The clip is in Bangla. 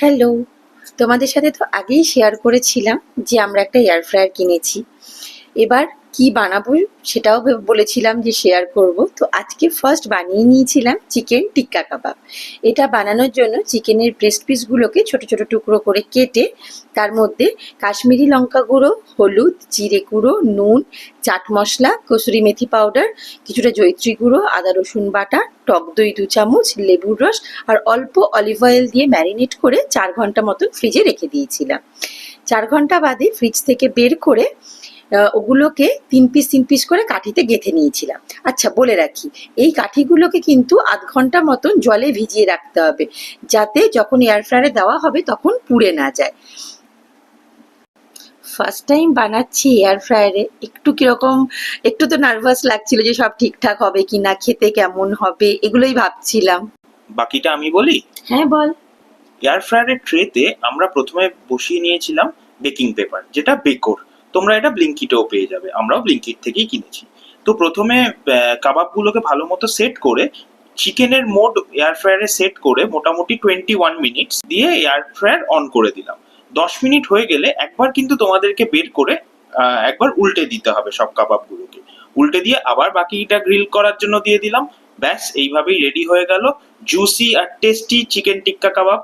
হ্যালো, তোমাদের সাথে তো আগেই শেয়ার করেছিলাম যে আমরা একটা এয়ার ফ্রায়ার কিনেছি। এবার কি বানাবো সেটাও বলেছিলাম যে শেয়ার করব। তো আজকে ফার্স্ট বানিয়ে নিয়েছিলাম চিকেন টিক্কা কাবাব। এটা বানানোর জন্য চিকেনের ব্রেস্ট পিসগুলোকে ছোট ছোট টুকরো করে কেটে তার মধ্যে কাশ্মীরি লঙ্কা গুঁড়ো, হলুদ, জিরে গুঁড়ো, নুন, চাট মশলা, কসুরি মেথি পাউডার, কিছুটা জয়িত্রী গুঁড়ো, আদা রসুন বাটা, টক দই 2 চামচ, লেবুর রস আর অল্প অলিভ অয়েল দিয়ে ম্যারিনেট করে 4 ঘন্টা মতন ফ্রিজে রেখে দিয়েছিলাম। 4 ঘন্টা বাদে ফ্রিজ থেকে বের করে ওগুলোকে 3 পিস করে কাঠিতে গেঁথে নিয়েছিলাম। আচ্ছা, বলে রাখি, এই কাঠিগুলোকে কিন্তু আধ ঘন্টা মতন জলে ভিজিয়ে রাখতে হবে, যাতে যখন এয়ার ফ্রায়ারে দেওয়া হবে তখন পুড়ে না যায়। ফার্স্ট টাইম বানাচ্ছি এয়ার ফ্রায়ারে, একটু তো নার্ভাস লাগছিল যে সব ঠিকঠাক হবে কিনা, খেতে কেমন হবে, এগুলোই ভাবছিলাম। বাকিটা আমি বলি। হ্যাঁ, বল। এয়ার ফ্রায়ারের ট্রেতে আমরা প্রথমে বসিয়ে নিয়েছিলাম বেকিং পেপার, যেটা বেকোর। তোমরা এটা ব্লিঙ্কিটেও পেয়ে যাবে, আমরাও ব্লিঙ্কিট থেকেই কিনেছি। তো প্রথমে কাবাবগুলোকে ভালো মতো সেট করে চিকেনের মোড এয়ার ফ্রায়ারে সেট করে মোটামুটি 21 মিনিটস দিয়ে এয়ার ফ্রায়ার অন করে দিলাম। 10 মিনিট হয়ে গেলে একবার কিন্তু তোমাদেরকে বের করে একবার উল্টে দিতে হবে সব কাবাবগুলোকে। উল্টে দিয়ে আবার বাকিটা গ্রিল করার জন্য দিয়ে দিলাম। ব্যাস, এইভাবেই রেডি হয়ে গেল জুসি আর টেস্টি চিকেন টিক্কা কাবাব।